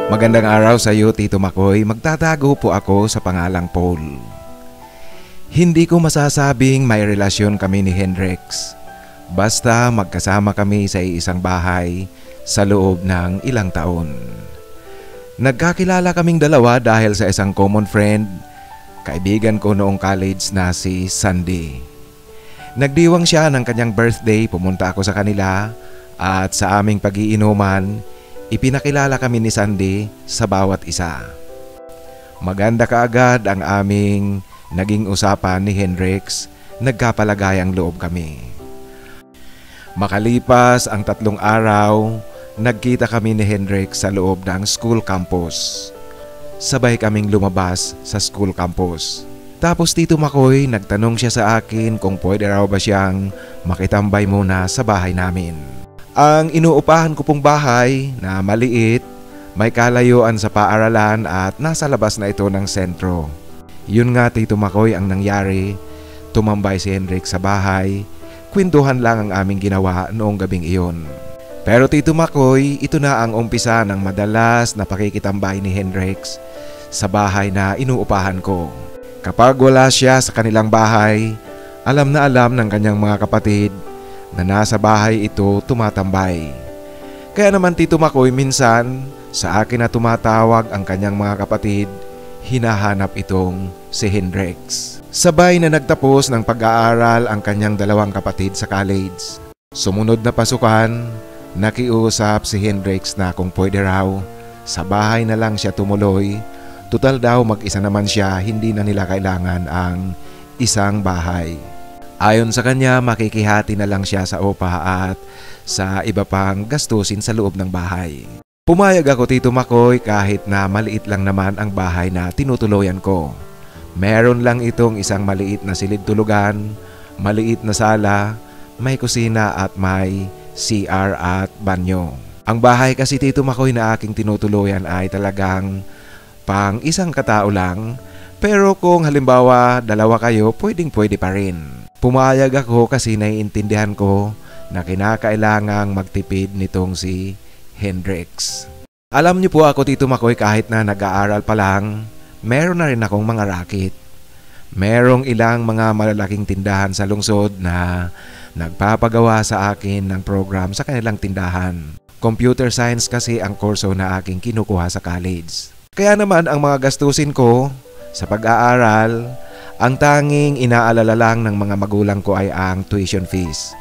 Magandang araw sa iyo, Tito Makoy. Magtatago po ako sa pangalang Paul. Hindi ko masasabing may relasyon kami ni Hendrix. Basta magkasama kami sa isang bahay sa loob ng ilang taon. Nagkakilala kaming dalawa dahil sa isang common friend, kaibigan ko noong college na si Sandy. Nagdiwang siya ng kanyang birthday, pumunta ako sa kanila at sa aming pag-iinuman, ipinakilala kami ni Sandy sa bawat isa. Maganda kaagad ang aming naging usapan ni Hendrix, nagkapalagayang loob kami. Makalipas ang 3 araw, nagkita kami ni Hendrix sa loob ng school campus. Sabay kaming lumabas sa school campus. Tapos Tito Makoy, nagtanong siya sa akin kung pwede raw ba siyang makitambay muna sa bahay namin. Ang inuupahan ko pong bahay na maliit, may kalayuan sa paaralan at nasa labas na ito ng sentro. Yun nga Tito Makoy ang nangyari, tumambay si Hendrix sa bahay, kwentuhan lang ang aming ginawa noong gabing iyon. Pero Tito Makoy, ito na ang umpisa ng madalas na pakikitambay ni Hendrix sa bahay na inuupahan ko. Kapag wala siya sa kanilang bahay, alam na alam ng kanyang mga kapatid na nasa bahay ito tumatambay. Kaya naman Tito Makoy, minsan sa akin na tumatawag ang kanyang mga kapatid, hinahanap itong si Hendrix. Sabay na nagtapos ng pag-aaral ang kanyang 2 kapatid sa college. Sumunod na pasukan, nakiusap si Hendrix na kung pwede raw, sa bahay na lang siya tumuloy. Tutal daw mag-isa naman siya, hindi na nila kailangan ang isang bahay. Ayon sa kanya, makikihati na lang siya sa upa at sa iba pang gastusin sa loob ng bahay. Pumayag ako Tito Makoy kahit na maliit lang naman ang bahay na tinutuloyan ko. Meron lang itong isang maliit na silid-tulugan, maliit na sala, may kusina at may CR at banyo. Ang bahay kasi Tito Makoy na aking tinutuluyan ay talagang pang isang katao lang, pero kung halimbawa 2 kayo, pwede pa rin. Pumayag ako kasi naiintindihan ko na kinakailangang magtipid nitong si Hendrix. Alam niyo po ako Tito Makoy, kahit na nag-aaral pa lang, meron na rin akong mga racket. Merong ilang mga malalaking tindahan sa lungsod na nagpapagawa sa akin ng program sa kanilang tindahan. Computer science kasi ang kurso na aking kinukuha sa college. Kaya naman ang mga gastusin ko sa pag-aaral, ang tanging inaalala lang ng mga magulang ko ay ang tuition fees.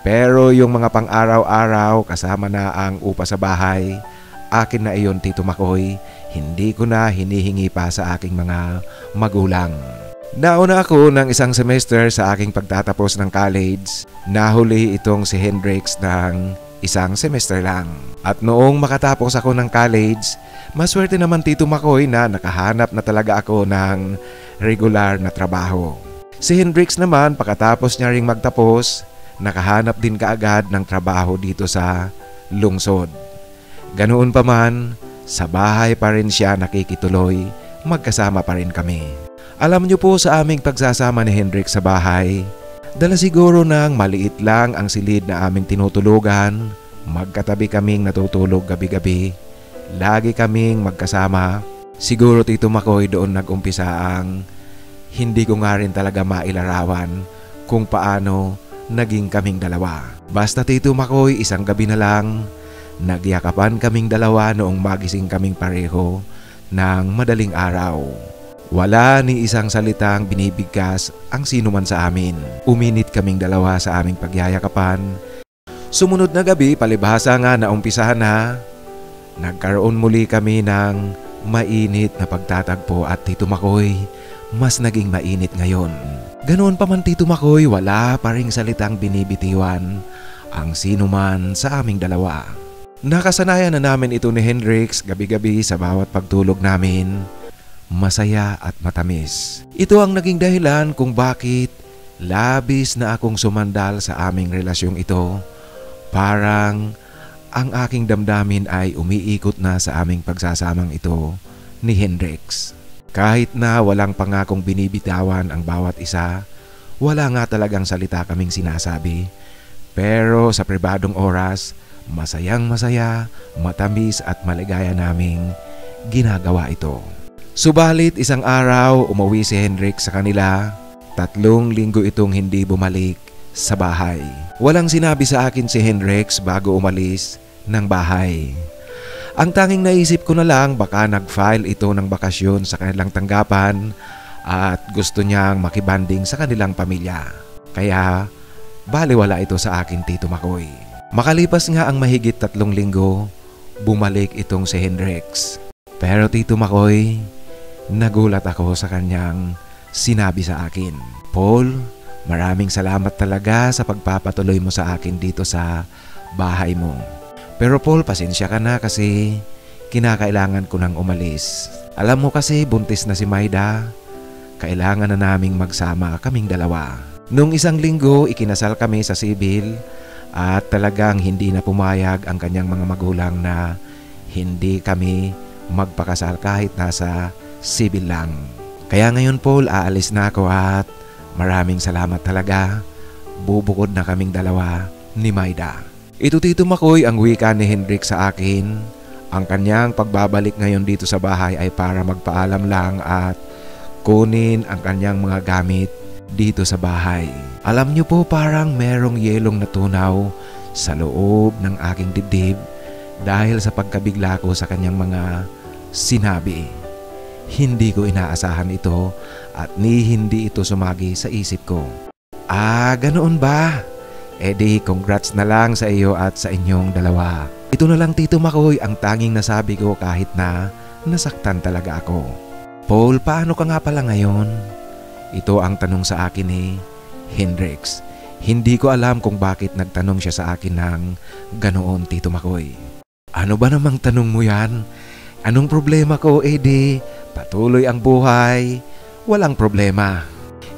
Pero yung mga pang-araw-araw kasama na ang upa sa bahay, akin na iyon Tito Makoy, hindi ko na hinihingi pa sa aking mga magulang. Nauna ako ng isang semester sa aking pagtatapos ng college, nahuli itong si Hendrix ng isang semester lang. At noong makatapos ako ng college, maswerte naman Tito Makoy na nakahanap na talaga ako ng regular na trabaho. Si Hendrix naman, pagkatapos niya ring magtapos, nakahanap din kaagad ng trabaho dito sa lungsod. Ganoon pa man, sa bahay pa rin siya nakikituloy, magkasama pa rin kami. Alam niyo po, sa aming pagsasama ni Hendrix sa bahay, dala siguro ng maliit lang ang silid na aming tinutulugan, magkatabi kaming natutulog gabi-gabi, lagi kaming magkasama. Siguro Tito Makoy, doon nag-umpisa ang hindi ko nga rin talaga mailarawan kung paano naging kaming dalawa. Basta Tito Makoy, isang gabi na lang, nagyakapan kaming dalawa noong magising kaming pareho ng madaling araw. Wala ni isang salitang binibigkas ang sino man sa amin. Uminit kaming dalawa sa aming pagyayakapan. Sumunod na gabi, palibhasa nga na umpisahan na, nagkaroon muli kami ng mainit na pagtatagpo at Tito Makoy, mas naging mainit ngayon. Ganoon pa man Tito Makoy, wala pa ring salitang binibitiwan ang sino man sa aming dalawa. Nakasanayan na namin ito ni Hendrix gabi-gabi sa bawat pagtulog namin. Masaya at matamis. Ito ang naging dahilan kung bakit labis na akong sumandal sa aming relasyong ito. Parang ang aking damdamin ay umiikot na sa aming pagsasamang ito ni Hendrix. Kahit na walang pangakong binibitawan ang bawat isa, wala nga talagang salita kaming sinasabi. Pero sa pribadong oras, masayang masaya, matamis at maligaya naming ginagawa ito. Subalit isang araw umuwi si Hendrik sa kanila. 3 linggo itong hindi bumalik sa bahay. Walang sinabi sa akin si Hendrix bago umalis ng bahay. Ang tanging naisip ko na lang baka nag-file ito ng bakasyon sa kanilang tanggapan at gusto niyang makibanding sa kanilang pamilya. Kaya baliwala ito sa akin, Tito Makoy. Makalipas nga ang mahigit 3 linggo, bumalik itong si Hendrix. Pero Tito Makoy, nagulat ako sa kanyang sinabi sa akin. Paul, maraming salamat talaga sa pagpapatuloy mo sa akin dito sa bahay mo. Pero Paul, pasensya ka na kasi kinakailangan ko nang umalis. Alam mo kasi buntis na si Maida. Kailangan na naming magsama kaming dalawa. Nung 1 linggo, ikinasal kami sa sibil at talagang hindi na pumayag ang kanyang mga magulang na hindi kami magpakasal kahit nasa sibil lang. Kaya ngayon Paul, aalis na ako at maraming salamat talaga. Bubukod na kaming dalawa ni Maida. Ito Tito Makoy ang wika ni Hendrik sa akin. Ang kanyang pagbabalik ngayon dito sa bahay ay para magpaalam lang at kunin ang kanyang mga gamit dito sa bahay. Alam niyo po, parang merong yelong natunaw sa loob ng aking dibdib dahil sa pagkabigla ko sa kanyang mga sinabi. Hindi ko inaasahan ito at hindi ito sumagi sa isip ko. Ganoon ba? Di congrats na lang sa iyo at sa inyong dalawa. Ito na lang Tito Makoy ang tanging nasabi ko kahit na nasaktan talaga ako. Paul, paano ka nga pala ngayon? Ito ang tanong sa akin ni Hendrix. Hindi ko alam kung bakit nagtanong siya sa akin ng ganoon, Tito Makoy. Ano ba namang tanong mo yan? Anong problema ko, Eddie? Patuloy ang buhay. Walang problema.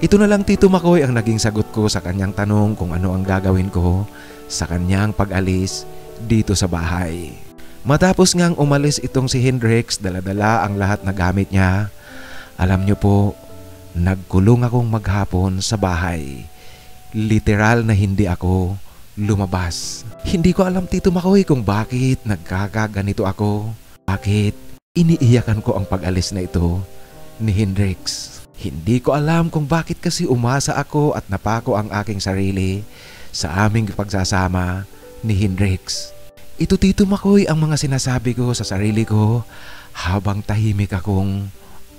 Ito na lang Tito Makoy ang naging sagot ko sa kanyang tanong kung ano ang gagawin ko sa kanyang pag-alis dito sa bahay. Matapos ngang umalis itong si Hendrix, dala-dala ang lahat na gamit niya. Alam niyo po, nagkulong akong maghapon sa bahay. Literal na hindi ako lumabas. Hindi ko alam Tito Makoy kung bakit nagkakaganito ako. Bakit iniiyakan ko ang pag-alis na ito ni Hendrix. Hindi ko alam kung bakit kasi umasa ako at napako ang aking sarili sa aming pagsasama ni Hendrix. Ito Tito Makoy ang mga sinasabi ko sa sarili ko habang tahimik akong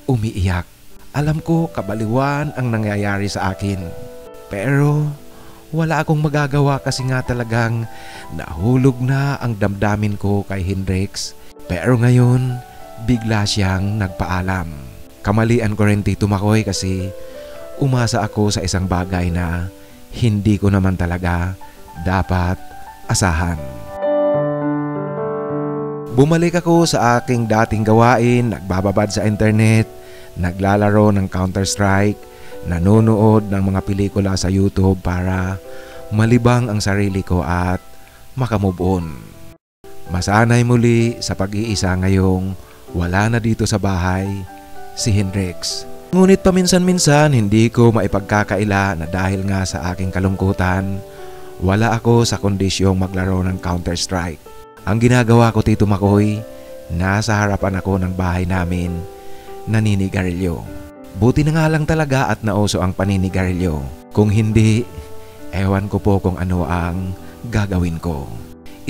umiiyak. Alam ko kabaliwan ang nangyayari sa akin. Pero wala akong magagawa kasi nga talagang nahulog na ang damdamin ko kay Hendrix. Pero ngayon, bigla siyang nagpaalam. Kamalian ko rin Tito Makoy kasi umasa ako sa isang bagay na hindi ko naman talaga dapat asahan. Bumalik ako sa aking dating gawain, nagbababad sa internet, naglalaro ng Counter-Strike, nanonood ng mga pelikula sa YouTube para malibang ang sarili ko at makamove on. Masanay muli sa pag-iisa ngayong wala na dito sa bahay si Hendrix. Ngunit paminsan-minsan hindi ko maipagkakaila na dahil nga sa aking kalungkutan, wala ako sa kondisyong maglaro ng Counter-Strike. Ang ginagawa ko Tito Makoy, nasa harapan ako ng bahay namin, naninigarilyo. Buti na nga lang talaga at nauso ang paninigarilyo. Kung hindi, ewan ko po kung ano ang gagawin ko.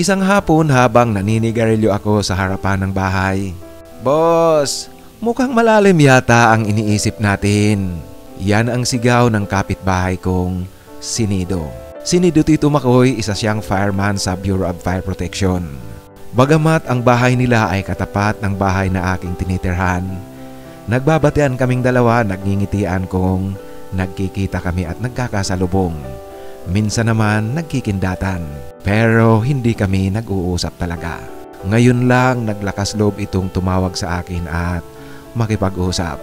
Isang hapon habang naninigarilyo ako sa harapan ng bahay, "Boss, mukhang malalim yata ang iniisip natin." Yan ang sigaw ng kapitbahay kong si Nido. Si Nido Tito Makoy, isa siyang fireman sa Bureau of Fire Protection. Bagamat ang bahay nila ay katapat ng bahay na aking tinitirhan, nagbabatean kaming dalawa, nagngingitian kung nagkikita kami at nagkakasalubong. Minsan naman nagkikindatan, pero hindi kami nag-uusap talaga. Ngayon lang naglakas loob itong tumawag sa akin at makipag-usap.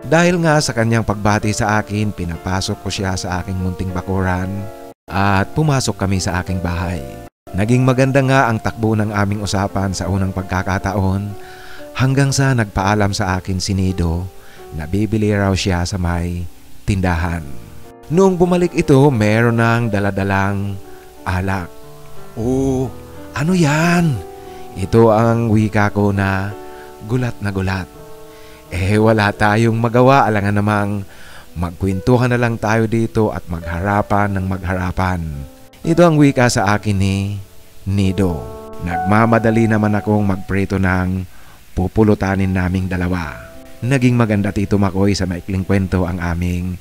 Dahil nga sa kanyang pagbati sa akin, pinapasok ko siya sa aking munting bakuran at pumasok kami sa aking bahay. Naging maganda nga ang takbo ng aming usapan sa unang pagkakataon hanggang sa nagpaalam sa akin si Nido na bibili raw siya sa may tindahan. Noong bumalik ito, meron ng daladalang alak. "Oh, ano yan?" Ito ang wika ko na Gulat na gulat. Wala tayong magawa, alangan namang magkwentuhan na lang tayo dito at magharapan ng magharapan. Ito ang wika sa akin ni Nido. Nagmamadali naman akong magprito ng pupulutanin naming dalawa. Naging maganda Tito Makoy sa maikling kwento ang aming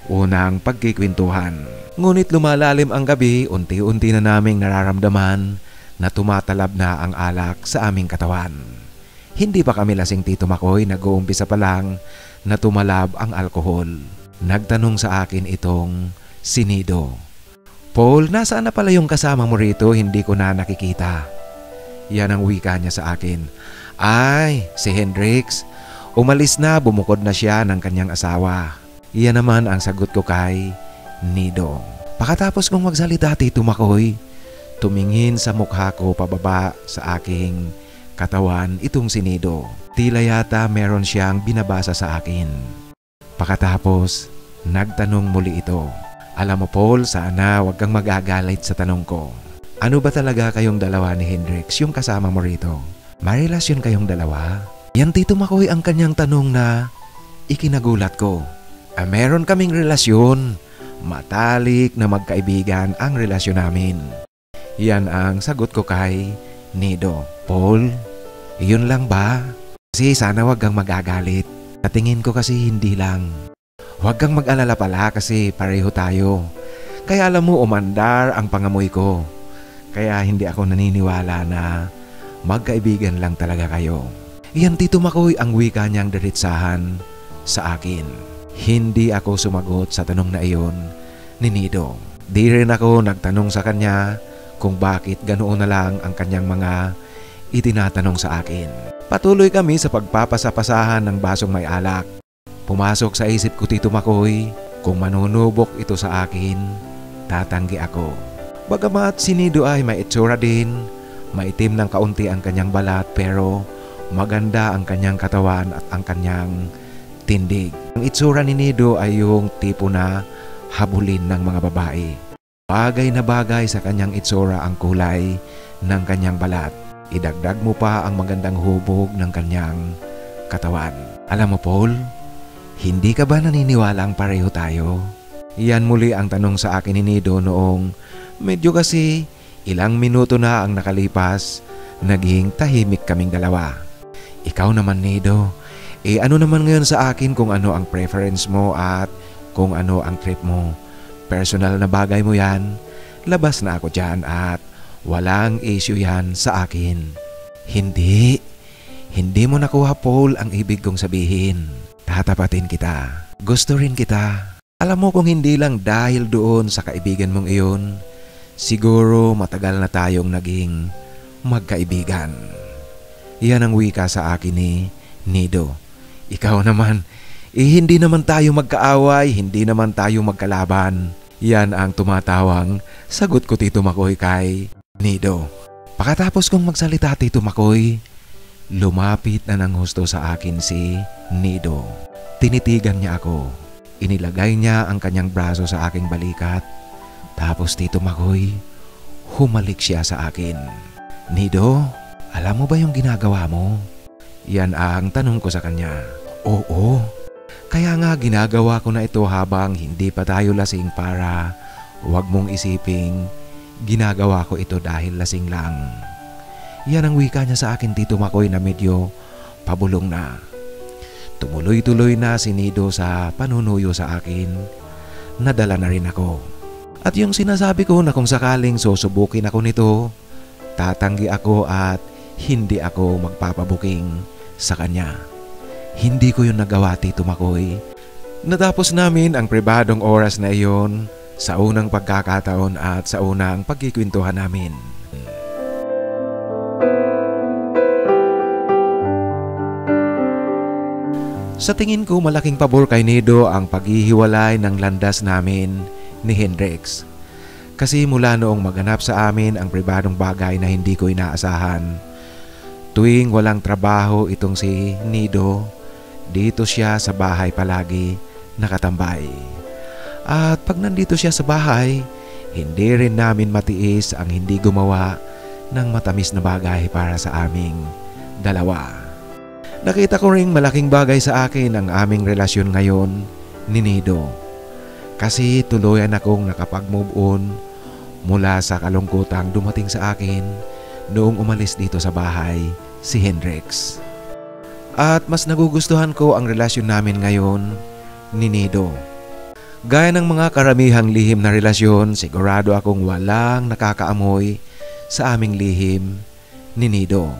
unang pagkikwentuhan. Ngunit lumalalim ang gabi, unti-unti na naming nararamdaman na tumatalab na ang alak sa aming katawan. Hindi pa kami lasing Tito Makoy, nag-uumpisa pa lang na tumalab ang alkohol. Nagtanong sa akin itong si Nido. Paul, nasaan na pala yung kasama mo rito? Hindi ko na nakikita. Yan ang wika niya sa akin. Ay, si Hendrix. Umalis na, bumukod na siya ng kanyang asawa. Iyan naman ang sagot ko kay Nido. Pakatapos kong magsalita Tito Makoy, tumingin sa mukha ko pababa sa aking katawan itong si Nido. Tila yata meron siyang binabasa sa akin. Pakatapos, nagtanong muli ito. Alam mo Paul, sana wag kang magagalit sa tanong ko. Ano ba talaga kayong dalawa ni Hendrix, yung kasama mo rito? May relasyon kayong dalawa? Yan Tito Makoy ang kanyang tanong na ikinagulat ko. Meron kaming relasyon. Matalik na magkaibigan ang relasyon namin. Yan ang sagot ko kay Nido. Paul, yun lang ba? Kasi sana wag kang magagalit. Sa tingin ko kasi hindi lang. Huwag kang mag-alala pala kasi pareho tayo. Kaya alam mo umandar ang pangamoy ko. Kaya hindi ako naniniwala na magkaibigan lang talaga kayo. Iyan Tito Makoy ang wika niyang diretsahan sa akin. Hindi ako sumagot sa tanong na iyon ni Nido. Di rin ako nagtanong sa kanya kung bakit ganoon na lang ang kanyang mga itinatanong sa akin. Patuloy kami sa pagpapasapasahan ng basong may alak. Pumasok sa isip ko Tito Makoy, kung manunubok ito sa akin, tatanggi ako. Bagamat si Nido ay may itsura din, maitim ng kaunti ang kanyang balat pero maganda ang kanyang katawan at ang kanyang tindig. Ang itsura ni Nido ay yung tipo na habulin ng mga babae. Bagay na bagay sa kanyang itsura ang kulay ng kanyang balat. Idagdag mo pa ang magandang hubog ng kanyang katawan. Alam mo Paul, hindi ka ba naniniwalang pareho tayo? Iyan muli ang tanong sa akin ni Nido noong medyo kasi ilang minuto na ang nakalipas, naging tahimik kaming dalawa. Ikaw naman Nido, ano naman ngayon sa akin kung ano ang preference mo at kung ano ang trip mo? Personal na bagay mo yan, labas na ako dyan at walang issue yan sa akin. Hindi mo nakuha Paul ang ibig kong sabihin. Tatapatin kita. Gusto rin kita. Alam mo kung hindi lang dahil doon sa kaibigan mong iyon, siguro matagal na tayong naging magkaibigan. Iyan ang wika sa akin ni Nido. Ikaw naman, hindi naman tayo magkaaway, hindi naman tayo magkalaban. Yan ang tumatawang sagot ko Tito Makoy kay Nido. Pakatapos kong magsalita Tito Makoy, lumapit na ng husto sa akin si Nido. Tinitigan niya ako. Inilagay niya ang kanyang braso sa aking balikat. Tapos Tito Makoy, humalik siya sa akin. Nido, alam mo ba yung ginagawa mo? Yan ang tanong ko sa kanya. Oo. Kaya nga ginagawa ko na ito habang hindi pa tayo lasing para huwag mong isiping ginagawa ko ito dahil lasing lang. Yan ang wika niya sa akin Tito Makoy na medyo pabulong na. Tumuloy-tuloy na si Nido sa panunuyo sa akin. Nadala na rin ako. At yung sinasabi ko na kung sakaling susubukin ako nito, tatanggi ako at hindi ako magpapabuking sa kanya. Hindi ko yun nagawa Tito Makoy. Natapos namin ang pribadong oras na iyon sa unang pagkakataon at sa unang pagkikwentuhan namin. Sa tingin ko malaking pabor kay Nido ang paghihiwalay ng landas namin ni Hendrix. Kasi mula noong maganap sa amin ang pribadong bagay na hindi ko inaasahan, tuwing walang trabaho itong si Nido, dito siya sa bahay palagi nakatambay. At pag nandito siya sa bahay, hindi rin namin matiis ang hindi gumawa ng matamis na bagay para sa aming dalawa. Nakita ko ring malaking bagay sa akin ang aming relasyon ngayon ni Nido. Kasi tuluyan akong nakapag-move on mula sa kalungkutang dumating sa akin noong umalis dito sa bahay si Hendrix. At mas nagugustuhan ko ang relasyon namin ngayon ni Nido. Gaya ng mga karamihang lihim na relasyon, sigurado akong walang nakakaamoy sa aming lihim ni Nido.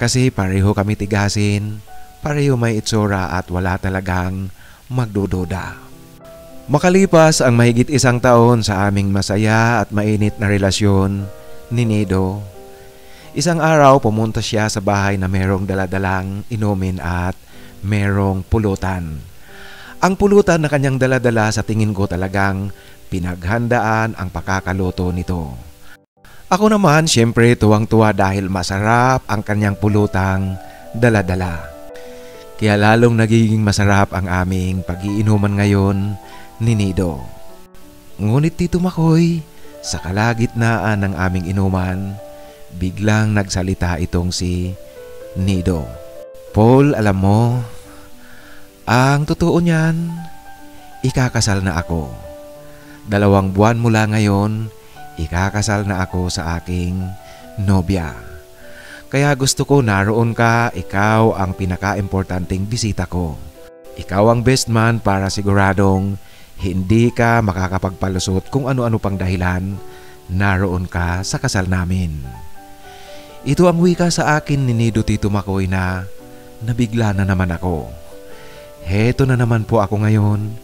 Kasi pareho kami tigasin, pareho may itsura at wala talagang magdududa. Makalipas ang mahigit 1 taon sa aming masaya at mainit na relasyon ni Nido, isang araw pumunta siya sa bahay na merong daladalang inumin at merong pulutan. Ang pulutan na kanyang daladala sa tingin ko talagang pinaghandaan ang pakakaluto nito. Ako naman syempre tuwang-tuwa dahil masarap ang kanyang pulutang daladala. Kaya lalong nagiging masarap ang aming pag-iinuman ngayon ni Nido. Ngunit Tito Makoy, sa kalagitnaan ng aming inuman, biglang nagsalita itong si Nido. Paul, alam mo, ang totoo niyan, ikakasal na ako. 2 buwan mula ngayon, ikakasal na ako sa aking nobya. Kaya gusto ko naroon ka, ikaw ang pinaka-importanting bisita ko. Ikaw ang best man para siguradong hindi ka makakapagpalusot kung ano-ano pang dahilan, naroon ka sa kasal namin. Ito ang wika sa akin ni Nido Tito Makoy na nabigla na naman ako. Heto na naman po ako ngayon,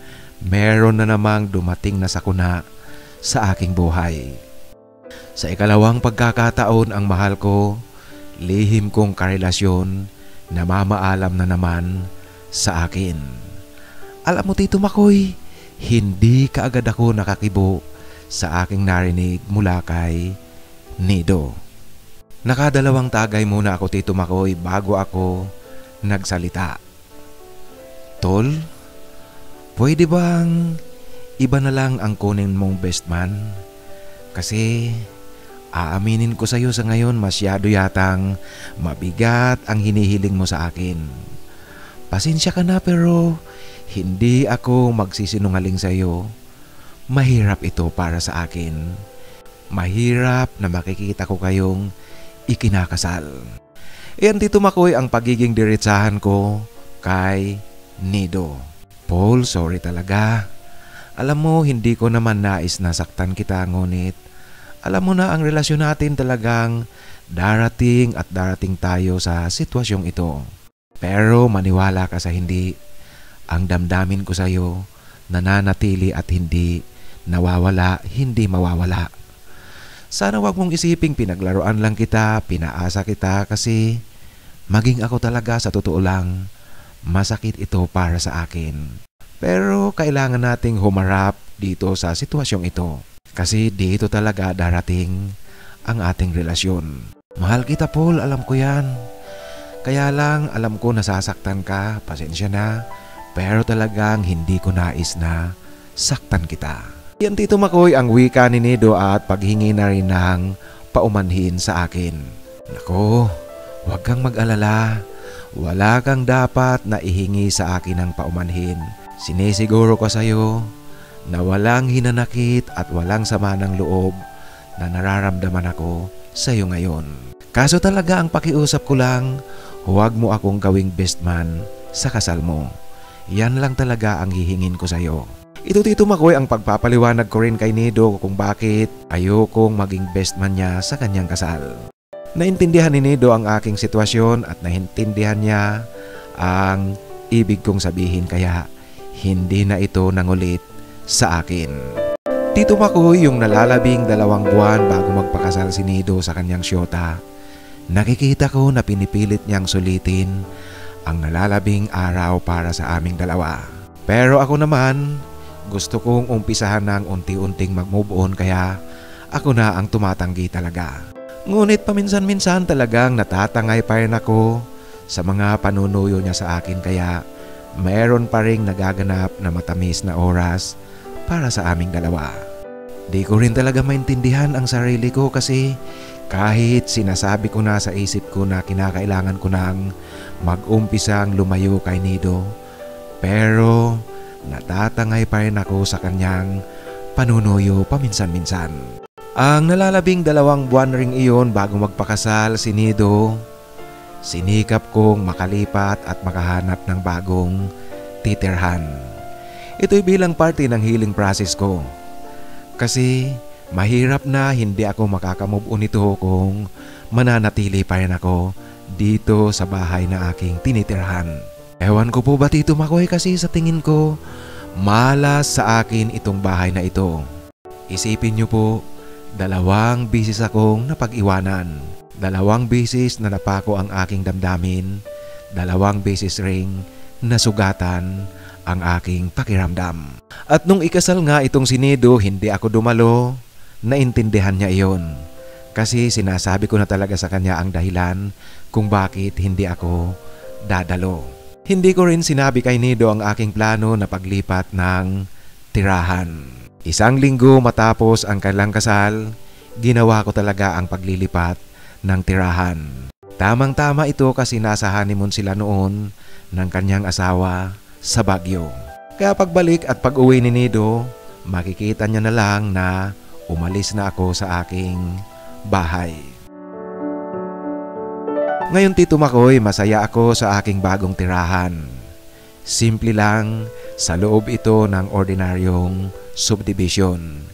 meron na namang dumating na sakuna sa aking buhay. Sa ikalawang pagkakataon ang mahal ko, lihim kong karelasyon, namamaalam na naman sa akin. Alam mo Tito Makoy, hindi kaagad ako nakakibo sa aking narinig mula kay Nido. Nakadalawang tagay muna ako Tito Makoy bago ako nagsalita. Tol, pwede bang iba na lang ang kunin mong best man? Kasi aaminin ko sa iyo sa ngayon masyado yatang mabigat ang hinihiling mo sa akin. Pasensya ka na pero hindi ako magsisinungaling sa iyo. Mahirap ito para sa akin. Mahirap na makikita ko kayong ikinakasal. Iyan Tito Makoy ang pagiging diretsahan ko kay Nido. Paul, sorry talaga. Alam mo, hindi ko naman nais na saktan kita, ngunit alam mo na ang relasyon natin talagang darating at darating tayo sa sitwasyong ito. Pero maniwala ka sa hindi, ang damdamin ko sa iyo nananatili at hindi nawawala, hindi mawawala. Sana wag mong isiping pinaglaruan lang kita, pinaasa kita kasi maging ako talaga sa totoo lang, masakit ito para sa akin. Pero kailangan nating humarap dito sa sitwasyong ito. Kasi dito talaga darating ang ating relasyon. Mahal kita Paul, alam ko yan. Kaya lang alam ko nasasaktan ka, pasensya na. Pero talagang hindi ko nais na saktan kita. Yan Tito Makoy ang wika ni Nido at paghingi na rin ng paumanhin sa akin. Nako, huwag kang mag-alala. Wala kang dapat na ihingi sa akin ng paumanhin. Sinisiguro ko sa iyo na walang hinanakit at walang sama ng loob na nararamdaman ako sa iyo ngayon. Kaso talaga ang pakiusap ko lang, huwag mo akong gawing best man sa kasal mo. Yan lang talaga ang hihingin ko sa iyo. Ito Tito Makoy ang pagpapaliwanag ko rin kay Nido kung bakit ayokong maging best man niya sa kanyang kasal. Naintindihan ni Nido ang aking sitwasyon at naintindihan niya ang ibig kong sabihin kaya hindi na ito nangulit sa akin. Tito Makoy, yung nalalabing 2 buwan bago magpakasal si Nido sa kanyang syota, nakikita ko na pinipilit niyang sulitin ang nalalabing araw para sa aming dalawa. Pero ako naman, gusto kong umpisahan ng unti-unting mag-move on kaya ako na ang tumatanggi talaga. Ngunit paminsan-minsan talagang natatangay pa rin ako sa mga panunuyo niya sa akin kaya mayroon pa ring nagaganap na matamis na oras para sa aming dalawa. Di ko rin talaga maintindihan ang sarili ko kasi Kahit sinasabi ko na sa isip ko na kinakailangan ko nang mag-umpisang lumayo kay Nido, pero natatangay pa rin ako sa kanyang panunuyo paminsan-minsan. Ang nalalabing 2 buwan ring iyon bago magpakasal si Nido, sinikap kong makalipat at makahanap ng bagong titirhan. Ito'y bilang parte ng healing process ko. Kasi mahirap na hindi ako makakamove on ito kung mananatili pa rin ako dito sa bahay na aking tinitirhan. Ewan ko po ba Tito Makoy, kasi sa tingin ko malas sa akin itong bahay na ito. Isipin niyo po, 2 bisis akong napag-iwanan. 2 bisis na napako ang aking damdamin. 2 bisis ring nasugatan ang aking pakiramdam. At nung ikasal nga itong si Nido, hindi ako dumalo. Naintindihan niya iyon. Kasi sinasabi ko na talaga sa kanya ang dahilan kung bakit hindi ako dadalo. Hindi ko rin sinabi kay Nido ang aking plano na paglipat ng tirahan. 1 linggo matapos ang kanilang kasal, ginawa ko talaga ang paglilipat ng tirahan. Tamang-tama ito kasi nasa honeymoon sila noon ng kanyang asawa sa Baguio. Kaya pagbalik at pag-uwi ni Nido, makikita niya na lang na umalis na ako sa aking bahay. Ngayon Tito Makoy, masaya ako sa aking bagong tirahan. Simple lang, sa loob ito ng ordinaryong subdivision.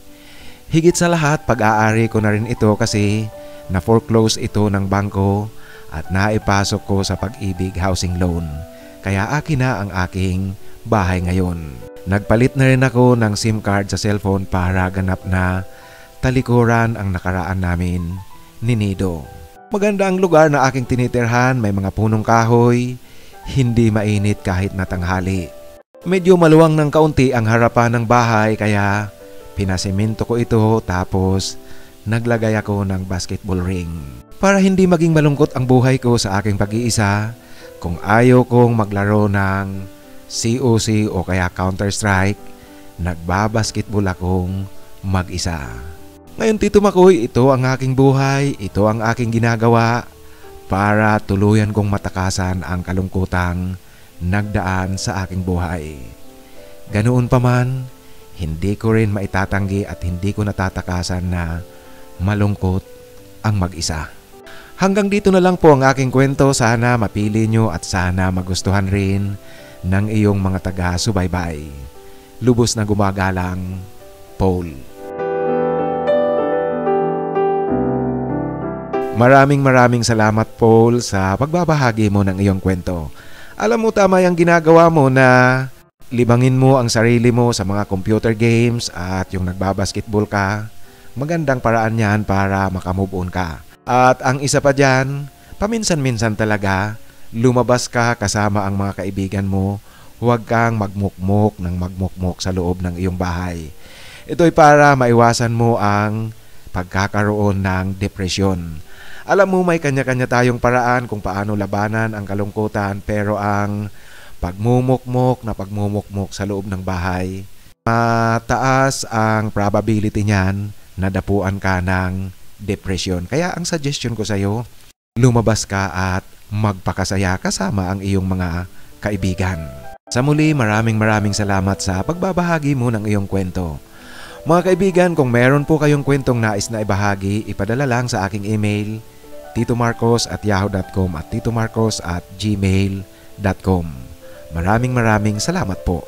Higit sa lahat, pag-aari ko na rin ito kasi na-foreclose ito ng bangko at naipasok ko sa Pag-ibig Housing Loan. Kaya akin na ang aking bahay ngayon. Nagpalit na rin ako ng SIM card sa cellphone para ganap na talikuran ang nakaraan namin ni Nido. Maganda ang lugar na aking tinitirhan, may mga punong kahoy, hindi mainit kahit na tanghali. Medyo maluwang ng kaunti ang harapan ng bahay kaya pinasemento ko ito tapos naglagay ako ng basketball ring. Para hindi maging malungkot ang buhay ko sa aking pag-iisa, kung ayaw kong maglaro ng COC o kaya Counter-Strike, nagbabasketball akong mag-isa. Ngayon Tito Makoy, ito ang aking buhay, ito ang aking ginagawa para tuluyan kong matakasan ang kalungkutang nagdaan sa aking buhay. Ganoon pa man, hindi ko rin maitatanggi at hindi ko natatakasan na malungkot ang mag-isa. Hanggang dito na lang po ang aking kwento. Sana mapili nyo at sana magustuhan rin ng iyong mga taga-subaybay. Lubos na gumagalang, Paul. Maraming salamat Paul sa pagbabahagi mo ng iyong kwento. Alam mo, tama yung ginagawa mo na libangin mo ang sarili mo sa mga computer games at yung nagbabasketball ka. Magandang paraan yan para makamove on ka. At ang isa pa dyan, paminsan-minsan talaga, lumabas ka kasama ang mga kaibigan mo. Huwag kang magmukmok ng magmukmok sa loob ng iyong bahay. Ito'y para maiwasan mo ang pagkakaroon ng depresyon. Alam mo, may kanya-kanya tayong paraan kung paano labanan ang kalungkutan, pero ang pagmumukmok sa loob ng bahay, mataas ang probability niyan na dapuan ka ng depression. Kaya ang suggestion ko sa iyo, lumabas ka at magpakasaya kasama ang iyong mga kaibigan. Sa muli, maraming salamat sa pagbabahagi mo ng iyong kwento. Mga kaibigan, kung meron po kayong kwentong nais na ibahagi, ipadala lang sa aking email, titomarcos@yahoo.com at titomarcos@gmail.com. Maraming salamat po.